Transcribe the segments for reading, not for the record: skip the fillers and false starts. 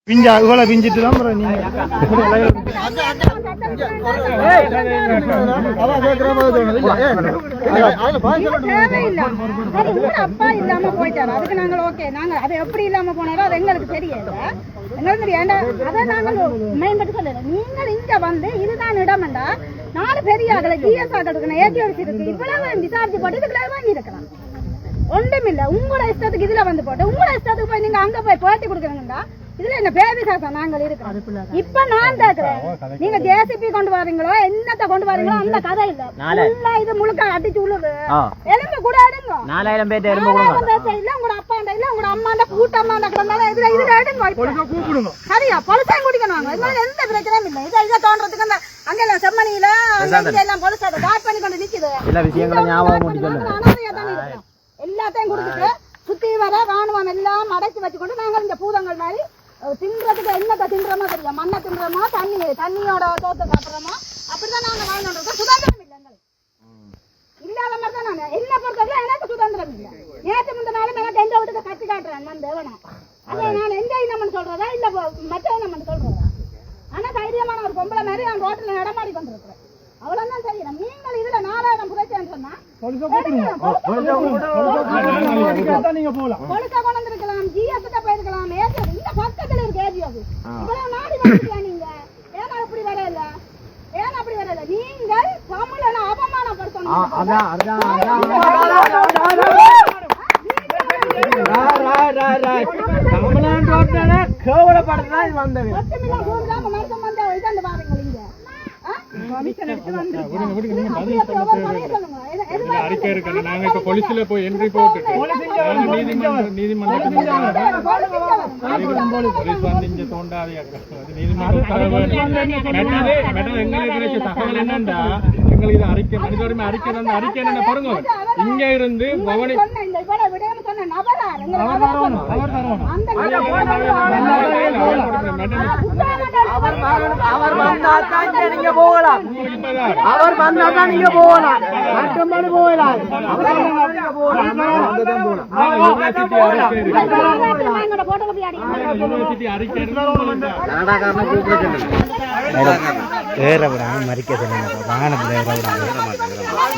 பிஞ்சா இவ்வளோ பிஞ்சிட்டு தான் அப்பா இல்லாம போயிட்டாரு. அதுக்கு நாங்கள் ஓகே, நாங்க அதை எப்படி இல்லாம போனாரோ அது எங்களுக்கு தெரியாது. எங்களுக்கு ஏண்டா அதை நாங்கள் மேம்பட்டு சொல்லல. நீங்கள் இங்க வந்து இதுதான் இடம்டா 4 பெரிய ஆகலை ஜிஎஸ் ஆகலுக்கு ஏடிஎஸ் இருக்கு. இவ்வளவு விசாரிச்சு போட்டு இதுக்குள்ள வாங்கி இருக்கலாம். ஒன்றுமில்ல, உங்களோட இஷ்டத்துக்கு இதுல வந்து போட்டு உங்களோட இஷ்டத்துக்கு போய் நீங்க அங்க போய் பேட்டி கொடுக்குறீங்கடா. இதுல என்ன பேபி சாசம் நாங்கள் இருக்கோம். இப்ப நான் கேக்குறேன், நீங்க ஜேசிபி கொண்டு வரீங்களோ என்னத்த கொண்டு வரீங்களோ அந்த கதை இல்ல. இது முழுக்க அடிச்சு உழுது எலும்பு கூட எடுங்க. 4000 பேர் இல்ல, உங்களோட அப்பா இல்ல உங்களோட அம்மா கூட்டம்மா கிடந்தாலும் இதுல எடுங்க. சரியா பொலிசா குடிக்கணும். இதனால எந்த பிரச்சனையும் இல்லை. இதை தோன்றதுக்கு அந்த அங்கெல்லாம் செம்மணியில எல்லாம் பொலிசா காட் பண்ணி கொண்டு நிக்குது. எல்லாத்தையும் குடிச்சிட்டு சுத்தி வர ராணுவம் எல்லாம் அடைச்சு வச்சுக்கொண்டு நாங்கள் இந்த பூதங்கள் மாதிரி தின்றதுக்கு என்னத்தை தின்றோமோ தெரியும். மண்ணை தின்றோமோ தண்ணியோட தோத்த சாப்பிட்றோமோ அப்படிதான் நாங்க வாழ்ந்துருக்கோம். சுதந்திரம் இல்லை எங்களுக்கு. இல்லாத மாதிரி தான் நாங்க என்ன பொறுத்தவரை எனக்கு சுதந்திரம் இல்லை. நேற்று முந்த நாளும் எனக்கு எந்த வீட்டுக்கு கட்டி காட்டுறேன் நான் தேவனா. அதை நான் எந்த இனம்னு சொல்றதா இல்ல மற்ற இனம்னு சொல்றதா? ஆனா தைரியமான ஒரு பொம்பளை மாதிரி நான் ரோட்டில் நடமாடி கொண்டிருக்கிறேன். அவ்வளவுதான் செய்யணும். நீங்கள் இதுல 4000 புரட்சின்னு சொன்னா கொழுக்க கொண்டு இருக்கலாம், ஜிஎஸ் போயிருக்கலாம். இந்த பக்கத்துல இருக்கு ஏஜியோது. இவ்வளவு நாடி வந்துட்டீங்க நீங்க. ஏன்னா அப்படி வரல, ஏன்னா அப்படி வரல. நீங்கள் தமிழனை அவமானப்படுத்தணும். அறிக்கை இருக்கு. நாங்க இப்ப போலீஸ்ல போய் என்ட்ரி போட்டு நீதிமன்றத்தில் தோண்டாது எங்களுக்கு தகவல் என்னண்டா எங்களுக்கு இது அறிக்கை மனித உரிமை அறிக்கை அறிக்கை என்ன பாருங்க. இங்க இருந்து பவனி நீங்க போகலாம். அவர் வந்தாதான் நீங்க போகலாம். மற்றபடி போகலாம். ஏற விடாம மறிக்க சொல்லுங்க. வாகனத்தில் ஏற விடாது,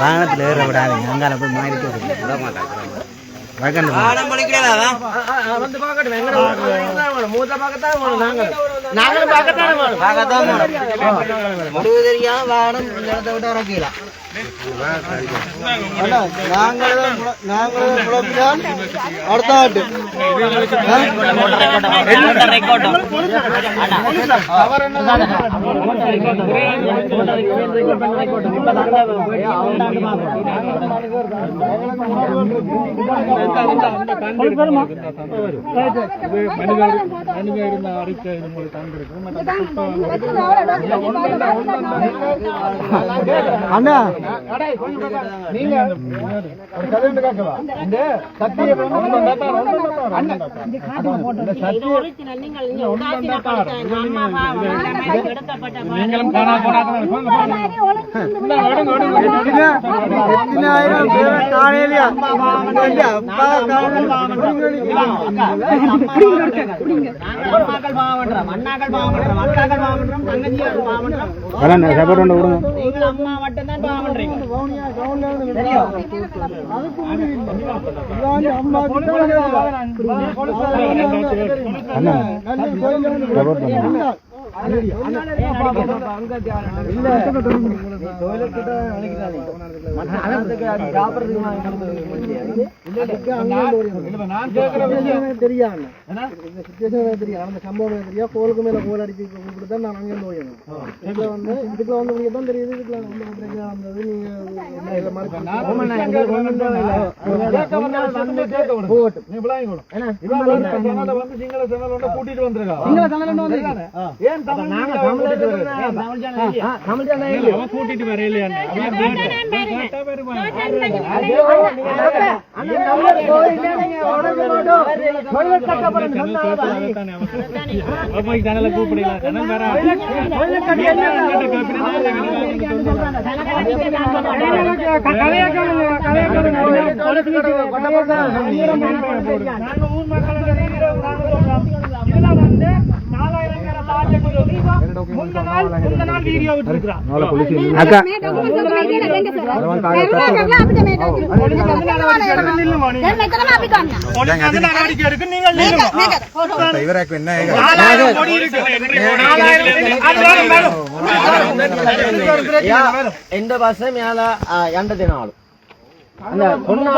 வாகனத்தில் ஏற விடாது. அங்கால போய் மறிக்க சொல்லுங்க. நாங்களும் முடிவு தெரியாம வாகனம் விட்டு இறக்கலாம். அடுத்த ஆட்டு மனித அறிக்கை அண்ணா நீங்க நீங்களும் அம்மா மட்டும்தான் பாவன்றீங்க. கோலுக்கு மேல கோல் அடிச்சு தான் நான் அங்கே போயணும். இதுல வந்து இதுக்குள்ள வந்து உங்களுக்கு தான் தெரியுது. இதுக்குள்ள வந்தது நீங்க கூட்டிட்டு வந்துருக்கா கூட்டிட்டு வர இல்லையா? நாங்க ஊர் மக்கள் முந்த நாள் வீடியோ விட்டுருக்கான் அக்கா நடவடிக்கை எடுக்க நீங்கள் எந்த பஸ் மேல எண்ட தினம் அந்த பொண்ணு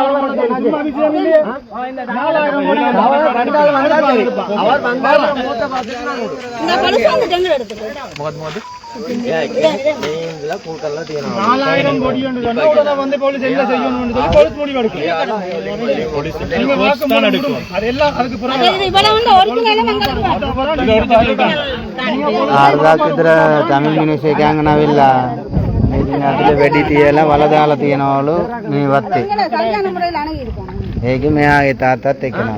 அவர் வந்தால் தமிழ் ಮಿನಿಸ್ಟ್ರಿಲ್ಲ வெடி தீயெல்லாம் வலதால தீயனோಳು நீ வத்து ಹೇಗೆ ಮೇ ಆಗಿ ತಾತ ತೆಕ್ಕನ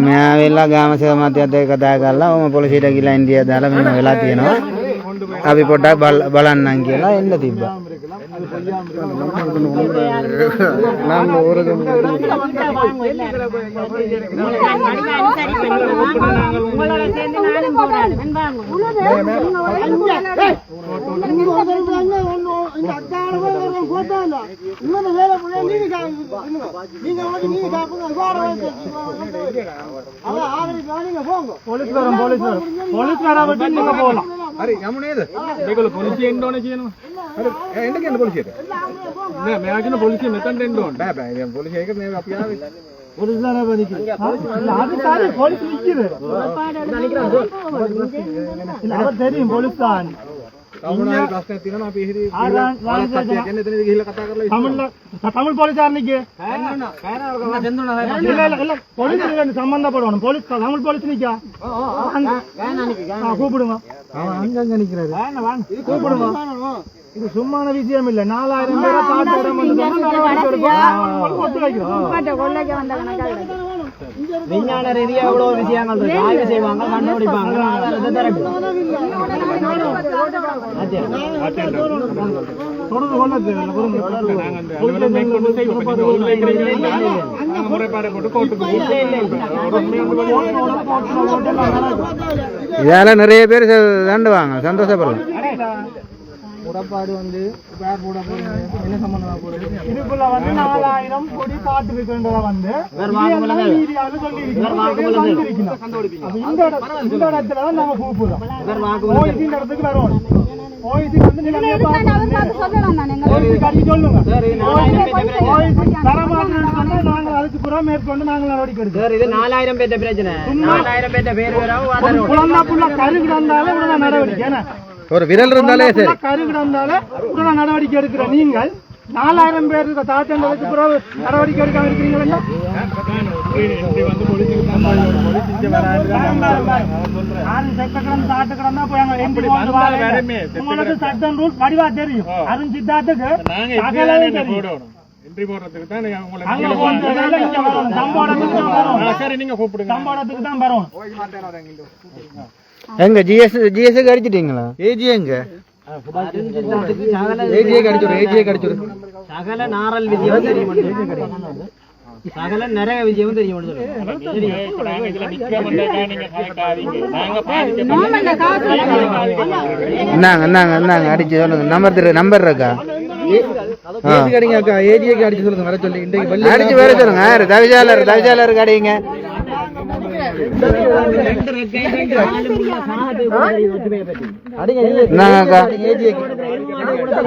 మేమెల్లా గ్రామ సేవ మధ్య దాకల్లా పొలిసీట గిలా ఇండియా దాలా మేము ఎలా తీయను అవి పొట్ట బలన్నాకి ఎలా ఎండ తిబ్బ தெரியும் போலீஸ் தான் தமிழ் போலீஸாரனுக்கு போலீஸ் சம்பந்தப்படணும் போலீஸ் தமிழ் போலீஸ் நிக்கா கூப்பிடுங்க அங்கங்க நிக்கிறாரு கூப்பிடுங்க இது சும்மான விஷயம் இல்ல 4000 பேரை விஞ்ஞான ரீதியா எவ்வளவு விஷயங்கள் இருக்கு ஆய்வு செய்வாங்க கண்டுபிடிப்பாங்க இதால நிறைய பேர் தாண்டுவாங்க சந்தோஷப்படலாம் உடப்பாடு வந்து என்ன சம்பந்தமா போறது இதுக்குள்ள வந்து 4000 கோடி காட்டு இருக்கின்றத வந்து இந்த இடத்துலதான் நாங்க கூப்பிடுறோம் இந்த இடத்துக்கு வரோம் மேற்கொண்டு நாங்கள் நடவடிக்கை எடுக்கிறோம் 4000 பேர் பிரச்சனை 4000 பேர் பேர் கருகிடந்தாலே நடவடிக்கை ஒரு விரல் இருந்தாலே சரி கருகிடந்தாலே உடனே நடவடிக்கை எடுக்கிற நீங்கள் 4000 பேருக்கு தாத்தங்களுக்கு பிறகு நடவடிக்கை எடுக்காம இருக்கிறீங்களா உங்களுக்கு சட்டம் ரூல் படிவா தெரியும் அருண் சித்தார்த்துக்கு சம்போடத்துக்கு தான் வரும் எங்க ஜிஎஸ் அடிச்சிட்டீங்களா ஏஜி எங்க ஏஜியை கடிச்சிரு சகல நாரல் விஜயம் தெரியும் சகல நிறைய விஜயம் தெரியும் என்னங்க அடிச்சு சொல்லுங்க நம்பர் இருக்கா அடிச்சு சொல்லுங்க வர சொல்லி அடிச்சு வேற சொல்லுங்க தவிசாளருக்கு அடிங்க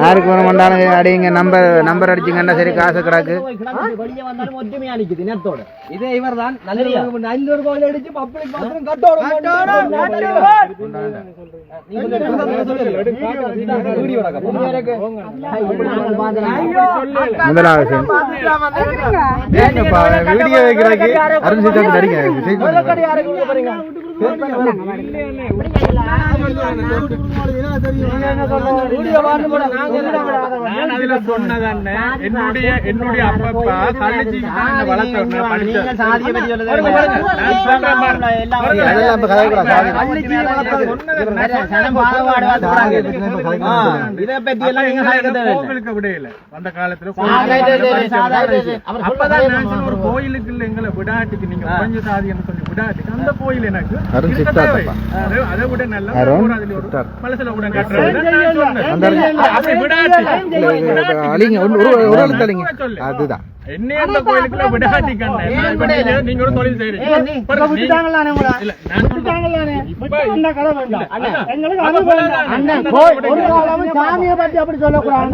யாருக்கு வர மாட்டாலும் அடிங்க நம்பர் அடிச்சுங்கன்னா சரி காசு கிடக்கு இதே இவர் தான் முதலாவது வீடியோ வைக்கிறாங்க அருண் சித்தார்த்து அடிங்க என்னுடைய அப்பப்பா கழிச்சு கோவிலுக்கு விடையில அந்த காலத்துல அப்பதான் நான் ஒரு கோயிலுக்கு இல்ல எங்களை விடாட்டுக்கு நீங்க பஞ்ச சாதின்னு சொல்லி விடாட்டுக்கு அந்த கோயில் எனக்கு அதை விட நல்ல மனசுல கூட அதுதான் என்ன அந்த கோயிலுக்குள்ள விடாட்டிக்கண்ண நீங்க ஒரு தொழில் செய்றீங்க சாமியை பத்தி அப்படி சொல்லக்கூடாது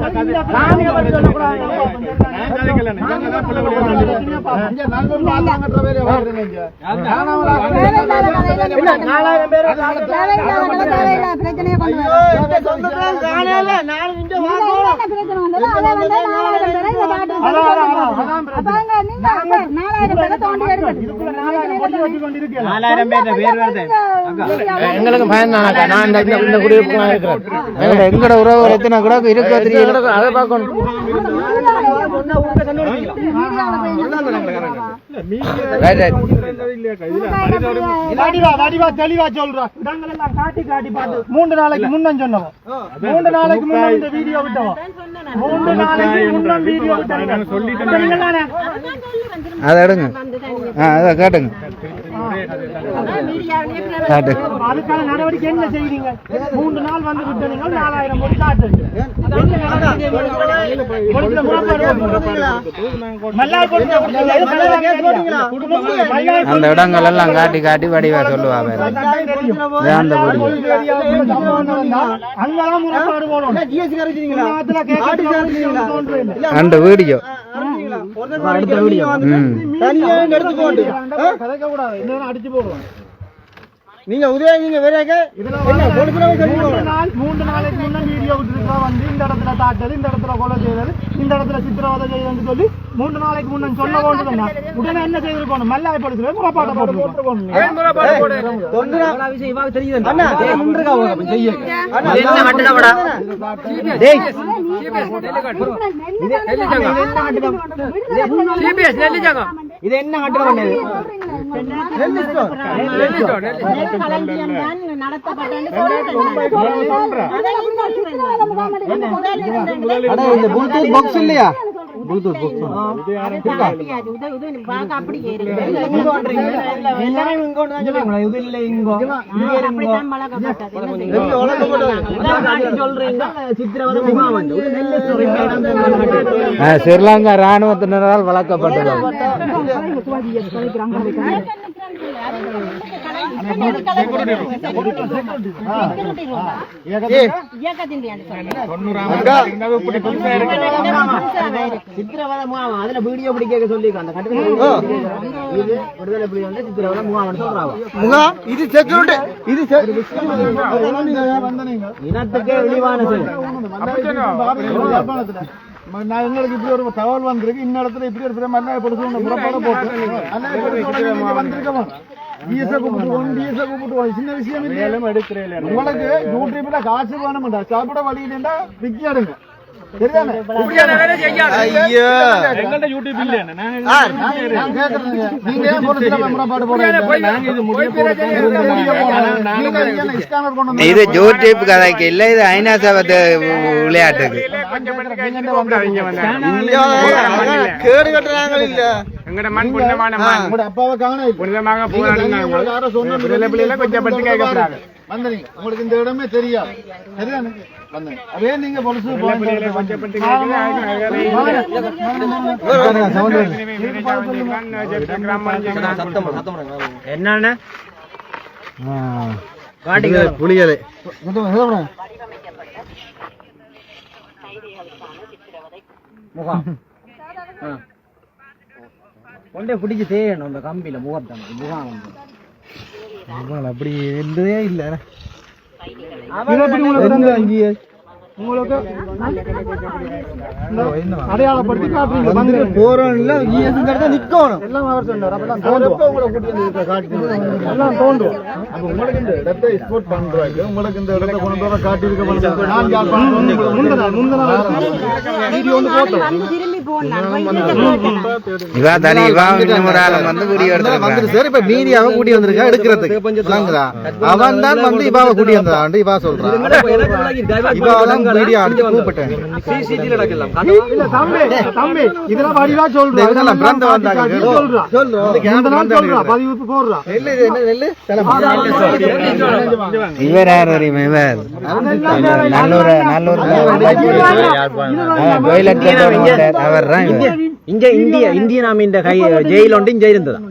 எங்களுக்கு பயந்தானாக்கா நான் இந்த குடியிருப்பு இருக்கிறேன் எங்களோட உறவு எத்தனை கூட இருக்க தெரியும் அதை பார்க்கணும் தெளிவா சொல்றோம் காட்டி காட்டி பார்த்து 3 நாளைக்கு முன்னம் சொன்னோம் 3 நாளைக்கு முன்ன இந்த வீடியோ விட்டோம் 3 நாளைக்கு முன்ன வீடியோ விட்டோம் அதை எடுங்க அதை காட்டுங்க அதுக்கான நடவடிக்கை என்ன செய்வீங்க 3 நாள் வந்து விட்டீங்க 4000 கோடி காட்டுங்க அந்த இடங்கள் எல்லாம் காட்டி காட்டி வடிவா சொல்லுவாங்க அந்த வீடியோ அடிச்சு போடுவோம் நீங்க உதயங்க வேறங்க 3 நாளைக்கு முன்ன வீடியோ விட்டுருக்கா வந்து இந்த இடத்துல தாக்குறது இந்த இடத்துல கொலை செய்யறது இந்த இடத்துல சித்திரவதை செய்யறதுன்னு சொல்லி 3 நாளைக்கு முன்ன சொல்ல கொண்டு உடனே என்ன செய்திருக்கணும் மல்லாயப்படுத்துறது முறப்பாட்டை போட்டுருக்கோம் இது என்ன கட்டுற பண்ணது பாக்ஸ் இல்லையா ஸ்ரீலங்கா ராணுவத்தினரால் வளர்க்கப்பட்டது அதுல வீடியோ பிடிக்க சொல்லி விடுதலை புலி வந்து சித்திரவதை முகாம் சொல்றாங்க இது செக்யூரிட்டி இது இனத்துக்கே இழிவான எங்களுக்கு இப்படி ஒரு தகவல் வந்திருக்கு இந்த இடத்துல இப்படி ஒரு மன்னாயப்படுத்த புறப்பாட போட்டு வந்திருக்கோம் சின்ன விஷயம் உங்களுக்கு யூடியூப்ல காசு வேணும்டா சாப்பிட வழியில விக்கி எடுங்க இது யூடியூப் கதைக்கு இல்ல இது ஐநா சபத்து விளையாட்டுக்கு கேடு கட்டுறாங்க இல்ல எங்கட மண் புனிதமான மண் அப்பாவை காண புனிதமாக கொஞ்சம் பற்றி கேட்கப்படாது வந்தீங்க உங்களுக்கு இந்த இடமே தெரியாது சரிதானே வந்தீங்க அதே நீங்க பொலிசு என்னன்னு புலிகளை கொண்டே பிடிச்சி தேயணும் அந்த கம்பியில முகத்தான் முகாம் அப்படி இருந்ததே இல்ல உங்களுக்கு அடையாளப்படுத்தி காட்டுறீங்க வந்து போறோம் இல்ல நிக்கணும் எல்லாம் அவர் சொன்னார் அப்பெல்லாம் உங்களை கூட்டி வந்து காட்டி எல்லாம் தோன்றும் அப்ப உங்களுக்கு இந்த இடத்தை எக்ஸ்போர்ட் பண்றாங்க உங்களுக்கு இந்த இடத்தை கொண்டு வர காட்டி இருக்க நான் வீடியோ வந்து போட்டோம் இவா தனி இவா இன்னொரு ஆளை வந்து வீடியோ எடுத்து சரி இப்ப மீடியாவை கூட்டி வந்திருக்கா எடுக்கிறதுக்கு அவன் தான் வந்து இவாவை கூட்டி வந்தான் இவா சொல்றான் இவாவெல்லாம் மீடியா அடிச்சு கூப்பிட்டேன் இல்ல தம்பி இதெல்லாம் வடிவா சொல்றேன் பிறந்த வந்தாங்க சொல்றா பதிவு போடுறா இவர் யார் தெரியுமா இவர் நல்லூர் அவர் தான் இங்க இந்திய நாமின் ஜெயில் ஒன்று இங்க இருந்ததா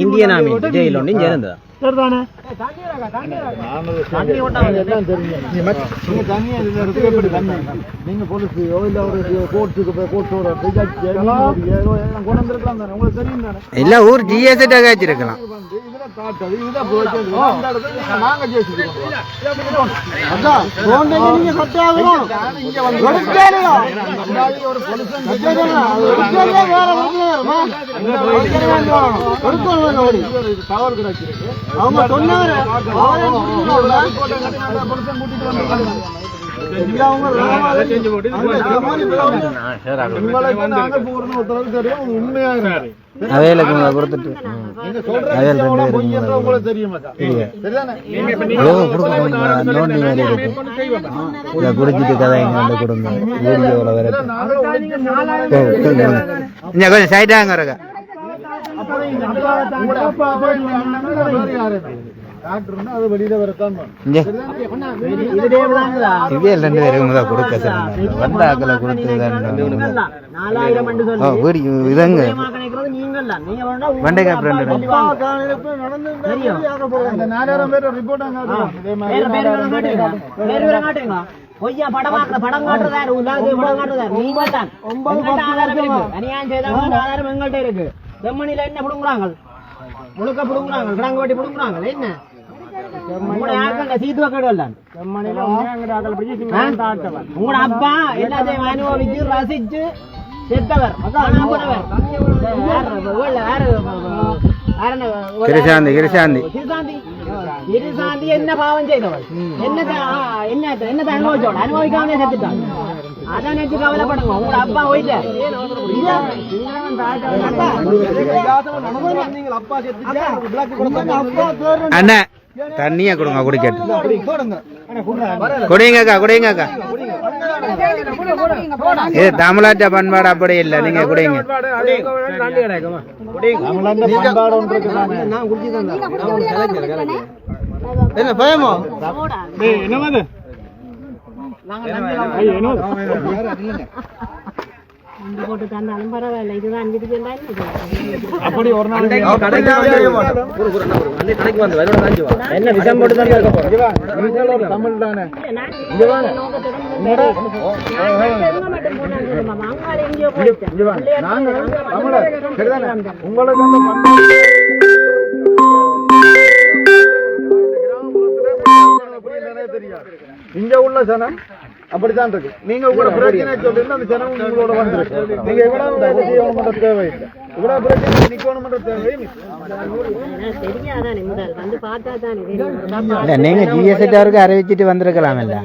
இந்திய நாமின் ஜெயில் ஒன்று இங்க இருந்ததா சரிதானே நீங்க போலீஸோ இல்ல ஒரு கோர்ட்டுக்கு போய் கோர்ட்டோட கொண்டு வந்திருக்கலாம் தானே உங்களுக்கு தெரியும் தானே இல்ல ஊர் ஜிஎஸ் காய்ச்சிருக்கலாம் நாங்க தவறு கிடைச்சிருக்கு அவங்க சொன்னாரு உண்மையாக அவைகளுக்கு கொடுத்துட்டு உங்களுக்கு தெரியுமா நோண்டி மாதிரி இருக்கு இதை குடிச்சிட்டு கதை இங்க வந்து கொடுங்க வீடியோவில் வர கொஞ்சம் சைடாங்க இருக்கா அது வெளியில வரத்தான் இதே ரெண்டு பேருக்கு கொடுக்க வந்த ஆக்களை கொடுத்து இதங்க வண்டைக்கா ஃப்ரெண்ட் 4000 பேர் ரிப்போர்ட் பொய்யா படம் காட்டுறதாரு படம் காட்டுறதாரு நீங்க தான் அநியாயம் செய்தாங்க ஆதாரம் எங்கள்கிட்ட இருக்கு செம்மணில என்ன புடுங்குறாங்க முழுக்க புடுங்குறாங்க கிடங்கு வெட்டி புடுங்குறாங்க என்ன சீத்துவ கேடுவல்ல உங்களோட அப்பா எல்லாத்தையும் அனுபவிச்சு ரசிச்சு செத்தவர் கிருசாந்தி என்ன பாவம் செய்தவள் என்ன அனுபவிச்சோட அனுபவிக்காம செத்துட்டான் அதான் நினைச்சு கவலைப்படுங்க உங்களோட அப்பா போயிட்ட அண்ணா தண்ணியா கொடுங்க குடிக்கட்டு குடிங்கக்கா குடிங்கக்கா இது தமிழ்நாட்டு பண்பாடு அப்படி இல்லை நீங்க குடிங்க என்ன பயமோ என்னது போட்டு தந்தாலும் பரவாயில்ல இதுதான் அப்படி ஒரு நாள் என்ன விஷம் போட்டு தான் இருக்க போறோம் தமிழ் தானே உங்களுக்கு இங்க உள்ள ஜனம் அப்படித்தான் இருக்கு நீங்க உங்களோட பிரச்சனை சொல்லிட்டு அந்த ஜனம் உங்களோட வந்துருக்கு நீங்க எவ்வளவு தேவையில்லை இவ்வளவு பிரச்சனை நிக்கணும்ன்ற தேவையும் நீங்க ஜிஎஸ்டிஆருக்கு அறிவிச்சிட்டு வந்திருக்கலாம் இல்ல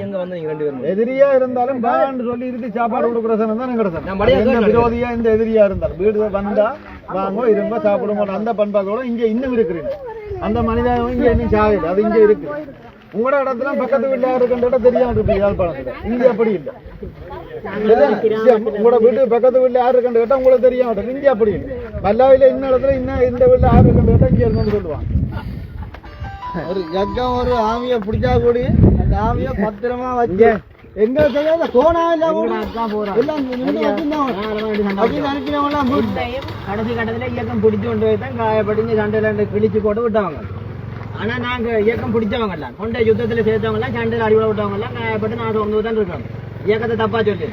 எதிரியா இருந்தாலும் பாண்டு சொல்லி இருந்து சாப்பாடு கொடுக்குற சனம் தான் கிடைச்சது விரோதியா இந்த எதிரியா இருந்தாலும் வீடு வந்தா வாங்க இருங்க சாப்பிடுங்க அந்த பண்பாட்டோட இங்க இன்னும் இருக்கிறீங்க அந்த மனிதன் இங்க இன்னும் சாகுது அது இங்க இருக்கு உங்களோட இடத்துல பக்கத்து வீட்டுல இருக்கின்ற தெரியாம இருக்கு யாழ்ப்பாணத்துல இங்க அப்படி இல்லை உங்களோட வீட்டு பக்கத்து வீட்டுல யாரு இருக்கின்ற கேட்டா உங்களுக்கு தெரியாம இங்க அப்படி இல்லை மல்லாவில இன்ன இடத்துல இன்னும் இந்த வீட்டுல யாரு இருக்கின்ற கேட்டா இங்க இருந்து சொல்லுவாங்க ஒரு ஜக்கம் ஒரு ஆமிய பிடிச்சா கூடி அந்த ஆமிய பத்திரமா வச்சு எங்க செய்யாத கோணா கடைசி கட்டத்துல இயக்கம் பிடிச்சு கொண்டு போய் தான் காயப்படிஞ்சு சண்டையில கிழிச்சு போட்டு விட்டவங்க ஆனா நாங்க இயக்கம் பிடிச்சவங்க எல்லாம் கொண்ட யுத்தத்துல சேர்த்தவங்க எல்லாம் சண்டையில அடிவிட விட்டவங்க எல்லாம் காயப்பட்டு நான் சொந்து தான் இருக்காங்க இயக்கத்தை தப்பா சொல்லி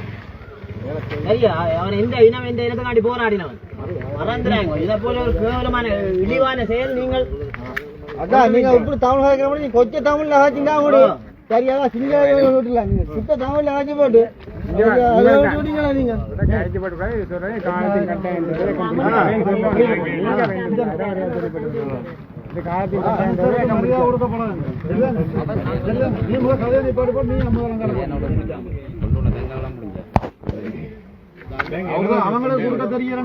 சரியா அவன் எந்த இனத்துக்காண்டி போராடினவன் மறந்துறாங்க இதை போல ஒரு கேவலமான இழிவான செயல் நீங்கள் அதான் நீங்க இப்படி தமிழ் நீங்க கொஞ்சம் தமிழ்ல ஆச்சுன்னா கூட சரியாதா சிங்காவே விட்டுல நீங்க சுத்த தமிழ்ல ஆக்கி போட்டு அதை விட்டுட்டீங்களா நீங்க அவங்களுக்கு கொடுக்க தெரியறா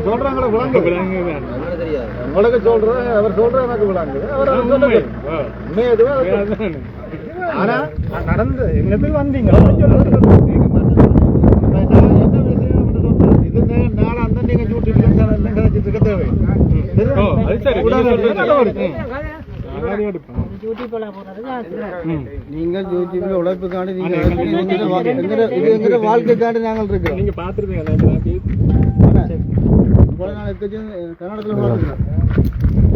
சொல்றாங்களே உங்களுக்கு சொல்றேன் அவர் சொல்ற எனக்கு விளங்குது ஆனா நடந்து எங்களுக்கு வந்தீங்க இது நாளை அந்த நீங்க சூட்டிட்டு தேவை நீங்கள் யூடியூப்ல உழைப்புக்காண்டி நீங்க எங்க வாழ்க்கைக்காண்டி நாங்கள் இருக்கிறோம் நீங்க பாத்துருக்கீங்க கர்நாடகத்தில்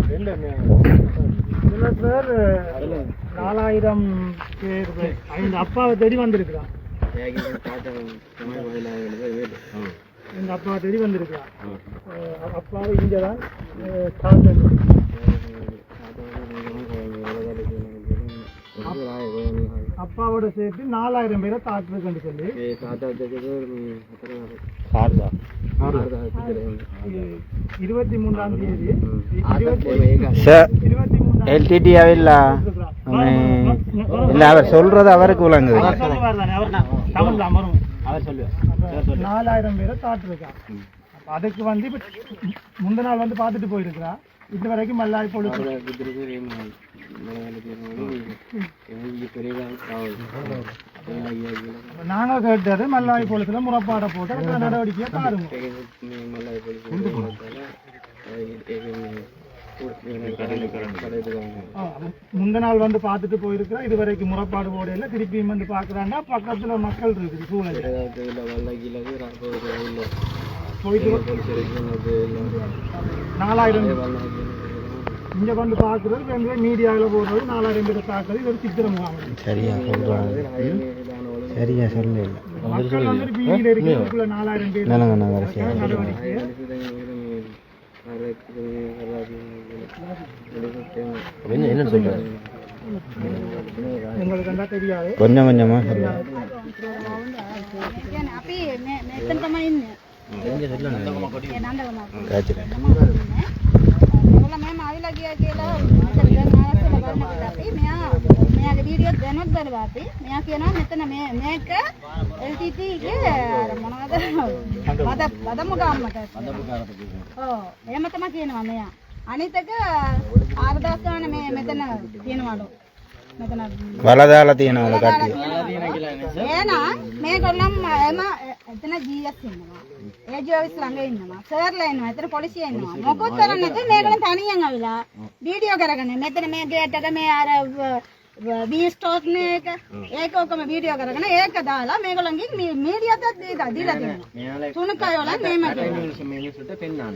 4000 பேர் இந்த அப்பாவை தேடி வந்திருக்கிறான் எங்க அப்பாவை தேடி வந்திருக்கிறான் அப்பாவை இங்கதான் அப்பாவோட சேர்த்து 4000 பேரை தாக்குறதுன்னு சொல்லி 23ஆம் தேதி எல்டிடி இல்ல அவர் சொல்றது அவருக்கு விளங்குது 4000 பேரை தாக்குறான். அதுக்கு வந்து இப்ப முந்த நாள் வந்து பார்த்துட்டு போயிருக்கிறா. இது வரைக்கும் மல்லாய் பொழுது நாங்க கேட்டது மல்லாய் பொழுதுல முறப்பாட போட்டு அதுக்கு நடவடிக்கையை பாருங்க. முந்த நாள் வந்து பார்த்துட்டு போயிருக்கிறா. இது வரைக்கும் முறப்பாடு போடையில திருப்பியும் வந்து பாக்குறாங்கன்னா பக்கத்துல மக்கள் இருக்குது சூழல் போயிட்டு 4000 இங்க வந்து பாக்குறது மீடியாவில் போடுறது 4000 பேரை தாக்குறது இது ஒரு சித்திர முகாம். சரியா சொல்றாங்க, சரியா சொல்லல மக்கள் வந்து வீதியில இருக்கிறதுக்குள்ள 4000 பேர் நடவடிக்கை என்ன சொல்றாரு உங்களுக்கு என்ன தெரியாது. கொஞ்சம் கொஞ்சமா වීඩියෝ දැනුත් බලවාපි මෙයා කියනවා මෙතන මේක LTT ගේ මොනවද වදමු ගාමකට ඔව් එහෙම තමයි කියනවා මෙයා. අනිත් එක 4000 ගාන මෙතන තියෙනවලු මෙතන වලදාලා තියෙනවලු කට්ටිය. එහෙනම් මේගොල්ලන් එම එතන GS ඉන්නවා. AGOS ළඟ ඉන්නවා. සර්ලා ඉන්නවා. එතන පොලිසිය ඉන්නවා. මොකොත් කරන්නේ නැතුව මේගොල්ලන් තනියෙන් ආවිලා වීඩියෝ කරගෙන මෙතන මේ ගේට් එක මේ අර वी स्टॉक ने एक वीडियो करගෙන ඒක දාලා මේගොල්ලන්ගෙන් මීඩියාට දීලා තියෙනවා. තුනකයෝලා මේකට මිනිස්සුන්ට පෙන්නන්න.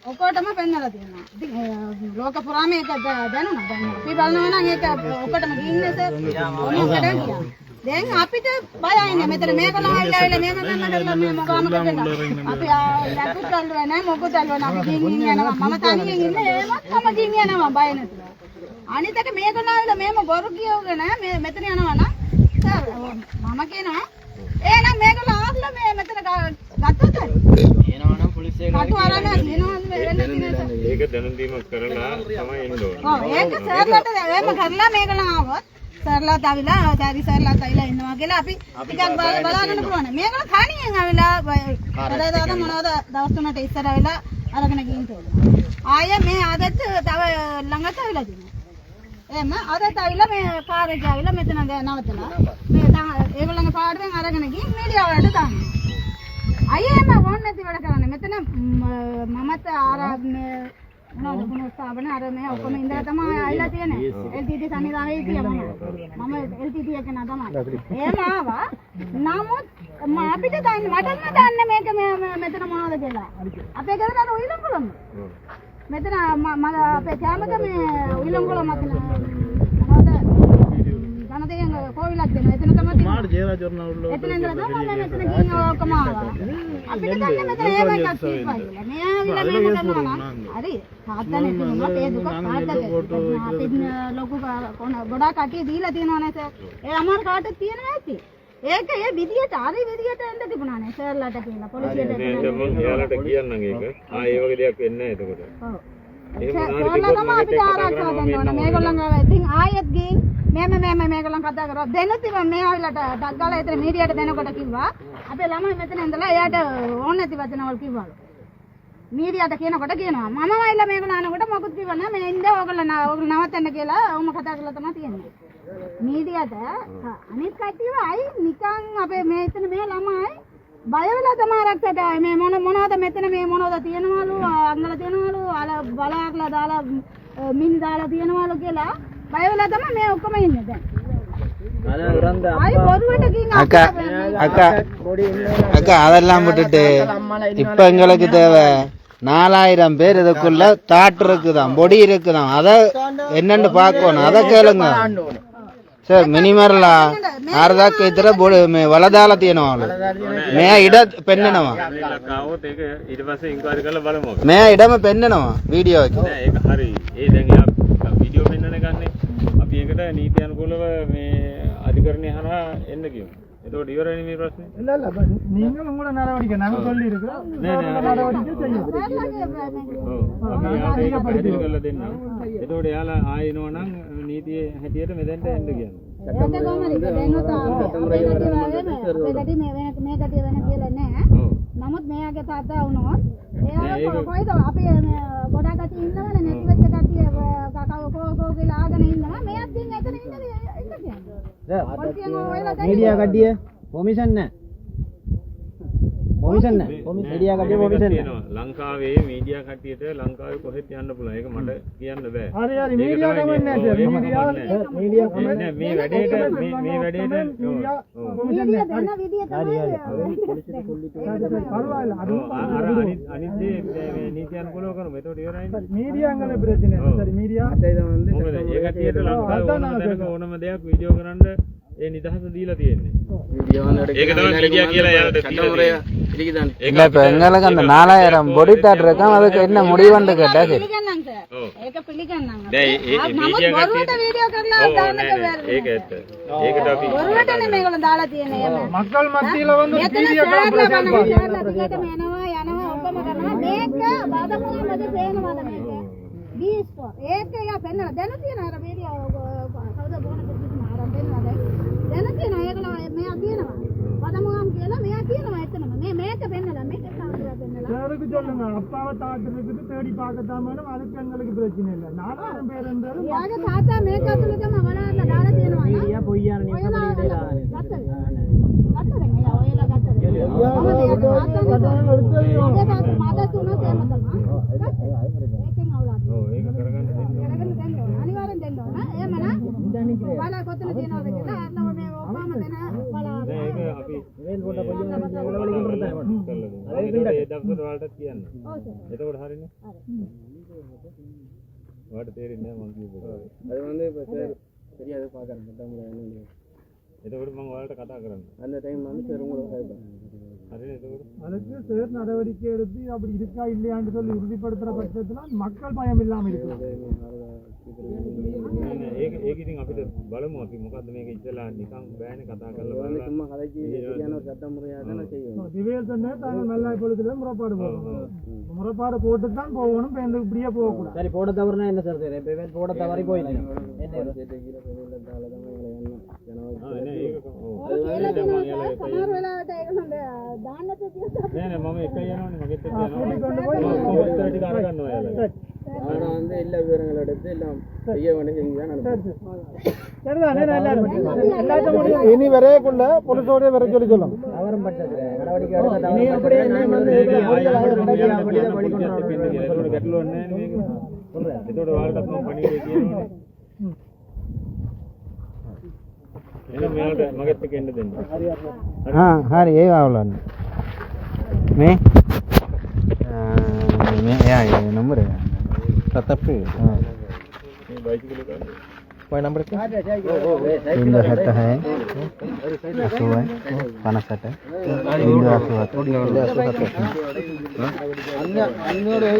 ඔක්කොටම පෙන්නලා තියෙනවා. ඉතින් ලෝක පුරාම ඒක දැනුණා. දැන් අපි බලනවා නම් ඒක ඔක්කොටම ගින්නේ සර්. මොකටද කියන්නේ? දැන් අපිට බයයිනේ මෙතන මේගොල්ලන් ආවිලා මේක කරනවා මේ මොකමකට අපි යකුත් ගල්නවා නෑ මොකුත් ගල්නවා අපි ගින් යනවා. මම තනියෙන් ඉන්නේ ඒවත් මම ගින් යනවා බය නැතුව. අනිත් එක මේගොල්ලෝ මේම බොරු කියවගෙන මෙතන යනවා නම් සර් මම කියනවා එහෙනම් මේගොල්ලෝ ආවලා මෙතන ගත්තොත් එනවා නම් පොලිසිය කටු අරගෙන එනවා ඒක දැනුම් දීමක් කරලා තමයි එන්න ඕනේ. ඔව් ඒක සර්ලට එහෙම කරලා මේගොල්ලෝ ආවොත් සර්ලාත් ආවිලා හරි සර්ලාත් ආවිලා ඉන්නවා කියලා අපි ටිකක් බලාගෙන පුළුවන්. මේගොල්ලෝ තනියෙන් ආවිලා කඩදාද මොනවද දවස් තුනට ඉස්සර ආවිලා අරගෙන ගිහින් තියෙනවා. ආයෙ මේ ආදත් තව ළඟට ආවිලා තියෙනවා. එම අදත් ආවිලා මේ පාරේ ගාවිලා මෙතන නවතලා මේ ඒගොල්ලන්ගේ පාඩුවෙන් අරගෙන ගිහින් මීඩියා වලට දානවා. අයම ඕන නැති වැඩ කරන්නේ. මෙතන මමත් ආරාධනය මොනවද ගුණස්ථාපන අර මේ ඔක්කොම ඉඳලා තමයි ආයිලා තියෙන්නේ. LTT සංවිධානයේ ඉතියා මම LTT එක නා තමයි. එහෙම ආවා. නමුත් අපිට දන්නේ මටම දන්නේ මේක මෙතන මොනවද කියලා. අපේ ගෙදර අර උයිලංගොලම. මෙතන මම අපේ කැමක මේ උයිලංගොලම මතන මොනවද? ගණදෙන් කෝවිලක් දෙනවා. එතන තමයි තියෙන්නේ. එතන ඉඳලා තමයි මෙතන ගිහින් ඔක්කොම ආවා. අපිට දන්නේ මෙතන ඒව එකක් තියෙනවා කියලා. මෙයා විලා මේ මොනවා නම් හරි. තාත්තනේ තියුණා ඒ දුක කාටද? අපිට ලොකු ගොඩාක් කටිය දීලා තියෙනවනේ සර්. ඒ අමාරු කාටද තියෙනවා ඇති. ඒක ඒ විදියට හරි විදියට එන්න තිබුණා නේ සර්ලාට කියලා පොලිසියට මම එයාලට කියන්නම් ඒක. ඒ වගේ දෙයක් වෙන්නේ නැහැ එතකොට. ඔව්. ඒක තමයි අපිට ආරක්ෂා දෙන්න ඕනේ. මේගොල්ලන් ඉතින් ආයෙත් ගිහින් මේගොල්ලන් කතා කරා දෙනතිව මේ ආවිලට ඩක් ගාලා ඒතර මීඩියාට දෙනකොට කිව්වා අපේ ළමයි මෙතන ඉඳලා එයාට ඕන නැති වචනවල් කිව්වලු. මීඩියාට කියනකොට කියනවා මම වයිලා මේගොල්ලන් අනකොට මොකුත් කිව්ව නෑ මේ ඉන්න ඕගොල්ලෝ නවත්තන්න කියලා ඔවුම කතා කරලා තමයි තියෙන්නේ. මීඩියාට අනිත් කට්ටියව අයි නිකන් අපේ මේ එතන මේ ළමයි බය වෙලා තමයි ආරක්ෂාට මේ මොනවද මෙතන මේ මොනවද තියනවලු අංගල තියනවලු අල බලයක්ලා දාලා මින් දාලා තියනවලු කියලා බය වෙලා තමයි මේ ඔක්කොම ඉන්නේ දැන්. අයි බොරුවට ගින් அக்கா அதெல்லாம் விட்டுட்டு இப்ப எங்களுக்கு தேவை 4000 பேர் இதுக்குள்ள தாட் இருக்குதான் பொடி இருக்குதான் அத என்னன்னு பார்க்கணும் அத கேளுங்க சார் මිනිමරලා ආරදාක් විතර වලදාලා තියෙනවා මෙයා ඉඩ පෙන්නනවා ලකාවොත් ඒක ඊට පස්සේ ඉන්ක්වයරි කරලා බලමු මෙයා ඉඩම පෙන්නනවා වීඩියෝ එකේ නෑ ඒක හරි ඒ දැන් එයා වීඩියෝ පෙන්නන ගන්නේ අපි ඒකට නීති අනුකූලව මේ අධිකරණය හරහා එන්න කියමු එතකොට ඉවරයි මේ ප්‍රශ්නේ இல்ல இல்ல நீங்களும் உங்களோட நடவடிக்கை நாங்க சொல்லி இருக்கோம் நடவடிக்கை செய்யுங்க පැහැදිලි කරලා දෙන්නම් එතකොට එයාලා ආයෙනෝ නම් නීතියේ හැටියට මෙතෙන්ට එන්න කියන්නේ ඒක කොහමද දෙන්නත් අපේ ගැටි මේ ගැටි වෙන කියලා නෑ. නමුත් මෙයාගේ තාත්තා වුණොත් එයා කොයිද අපි ගොඩක් ගැටි ඉන්නවනේ නැති වෙච්ච ගැටි කකව කෝ කියලා ආගෙන ඉන්නවා. මෙයාත් ඉන්න එතන ඉන්නේ මීඩියා කඩිය කොමිෂන් නැහැ. කොමිෂන් නැහැ. මීඩියා කඩිය කොමිෂන් නැහැ. ලංකාවේ මීඩියා කට්ටියට ලංකාවේ කොහෙත් යන්න පුළුවන්. ඒක මට කියන්න බෑ. හරි හරි මීඩියා කමෙන් නැහැ සර්. මීඩියා කමෙන් මේ වැඩේට මේ වැඩේට මීඩියා දෙන විදිය තමයි අනිත් මේ නීති අනුකූලව කරමු. එතකොට ඉවරයිනේ. மீடியா අංගල ප්‍රශ්නේ නැහැ සර්. මීඩියා මොකද ඒ කට්ටියට ලංකාවේ ඕනම තැනක ඕනම දෙයක් වීඩියෝ කරන්න ඒ නිදහස දීලා තියෙන්නේ. ඒක තමයි මීඩියා කියලා යාළුවෝ இல்ல இப்ப எங்களுக்கு அந்த 4000 பொடி தாட் இருக்கான் அதுக்கு என்ன முடிவுன்னு கேட்டா சரி පිළිගන්නම් සර්. ඒක පිළිගන්නම්. දැන් ඒ මීඩියා බොරුවට වීඩියෝ කරලා දාන්නක බැහැ. ඒක ඇත්ත. ඒකට අපි බොරුවටනේ මේගොල්ලෝ දාලා තියෙන්නේ එහෙම. மக்கள் மத்தியில வந்து மீடியா ඔක්කොම කරනවා මේක බාධකමද පේනවද මේක බීස්ටෝ ඒක යා පෙන්නන දැන තියෙන අර වීඩියෝ කවුද බෝන පිටිම ආරම්භ වෙනවද දැන තියෙන ඒකලා මෙයා කියනවා බදමුගම් කියලා මෙයා කියනවා එතනම මේ මේක පෙන්නලා මේක කාටද පෙන්නලා சாருக்கு சொல்லுங்க அப்பாவை தாட்டுறதுக்கு தேடி பார்க்கத்தான் மேடம் அதுக்கு எங்களுக்கு பிரச்சனை இல்லை 4000 பேர் இருந்தாலும் යාගේ තාත්තා මේක ඇතුළතම වලල්ලා දාලා තියෙනවා නේ මීඩියා පොයියාන නියම පරිදි ඒ දවසට වලට කියන්න. එතකොට හරිනේ. ඔයාලට තේරෙන්නේ නැහැ මම කියපුවා. அது வந்து இப்ப சார் தெரியாது பார்க்கறேன் கட்டாம එතකොට මම ඔයාලට කතා කරන්න. அந்த டைம் வந்து சார் உங்களுக்கு හරිනේ එතකොට. அதுக்கு சேர் நடவடிக்கை எடுத்து அப்படி இருக்கா இல்லையான்னு சொல்லி உறுதிப்படுத்துற பட்சத்துல மக்கள் பயம் இல்லாம இருக்கு. ඒක ඉතින් අපිට බලමු අපි මොකද්ද මේක ඉතලා නිකන් බෑනේ කතා කරලා බලලා சும்மா கதைக்கு சரியான ஒரு சட்ட முறையாக தான் செய்வோம். திவேல் சொன்னே தாங்க நல்லா பொழுதுல முறைப்பாடு போடணும். முறைப்பாடு போட்டு தான் போகணும். பேருந்து இப்படியே போக கூடாது. சரி போட தவறுனா என்ன சார் செய்யற? இப்ப போட தவறி போயிடுச்சு. என்ன ඒක සමහර වෙලාවට ඒක හොඳ දාන්නත් තියෙනවා නෑ මම එක යනවනේ මගෙත් එක්ක යනවා ටික අරගන්නවා යාළුවා ஆனா வந்து எல்லா விவரங்களும் எடுத்து எல்லாம் செய்ய வேண்டிய செஞ்சுதான் நடக்கும். சரிதான் எல்லாரும் இனி வரையக்குள்ள போலீஸோட வர சொல்லி சொல்லலாம். அவரும் பட்டது हाँ हर ये वाला मैं या ये नंबर है tetap कोई नंबर क्या इंदो हटा है असो है पाना सट है इंदो असो है अन्योरे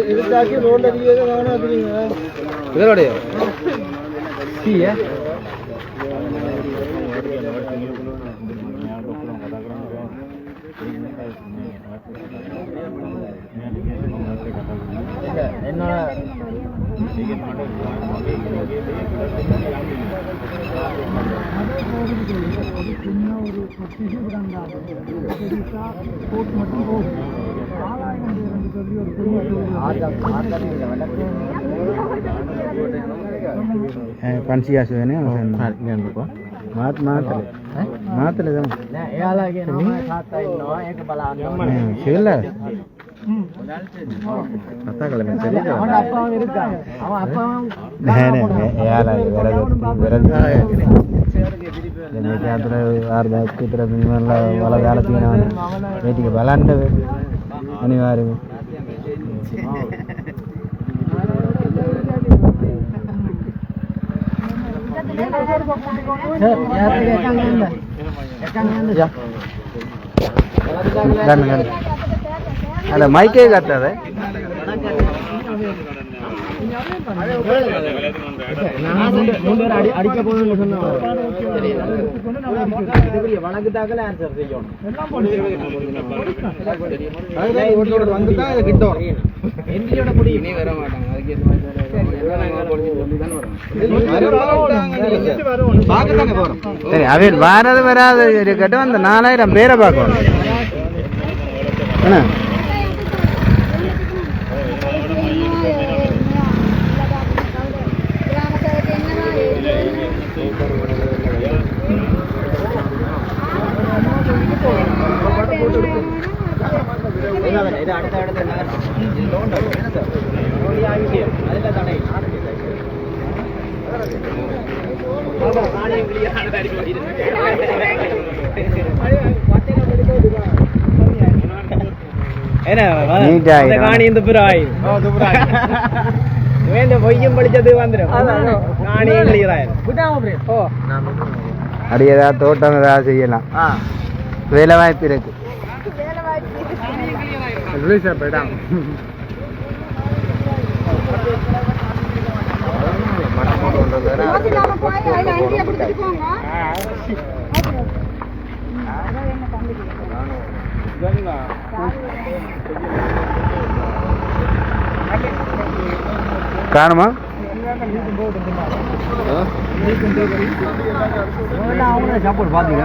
इधर रोड लगी है वहां इधर रोड है सी है पंछी आसो है ना मात मात मात ले जाओ එයාලා කියනවා තාත්තා ඉන්නවා ඒක බලන්න සිල්ලා कथा कल में चली जाओ அவன் அப்பாவும் இருக்கான் அவன் அப்பாவும் नहीं नहीं यार वेरद මේ යාතර ආර්ධයක් විතර මිනිමල්ල වල දාලා තියෙනවානේ මේ ටික බලන්න අනිවාර්යයෙන්ම ගන්න අර මයික් එක ගත්තද அடிக்க போகணும்னு சொன்னாங்க வணக்கத்தாக்கல ஆன்சர் செய்யணும் வந்துட்டா இது கிட்ட என்ட்ரியோட முடியும் நீ வர மாட்டாங்க அதுக்கு ஏத்த மாதிரி சரி அவன் வாரது வராது இருக்கட்டும் அந்த 4000 பேரை பார்க்கணும் என்ன இது அடுத்த இடத்துல அதுல தடை காணி இந்த பிராய் வேண்ட பொய்யும் படிச்சது வந்துடும் காணியும் கிளியராயிரும் அப்படி ஏதாவது தோட்டம் ஏதாவது செய்யலாம் வேலை வாய்ப்பு இருக்கு காணுமா சாப்பாடு பாத்தீங்க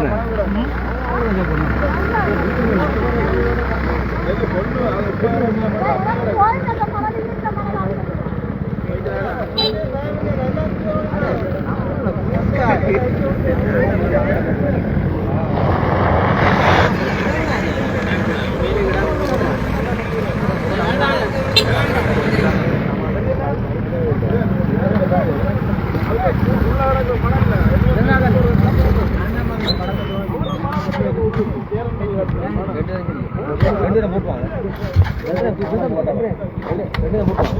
போட்டுவாங்க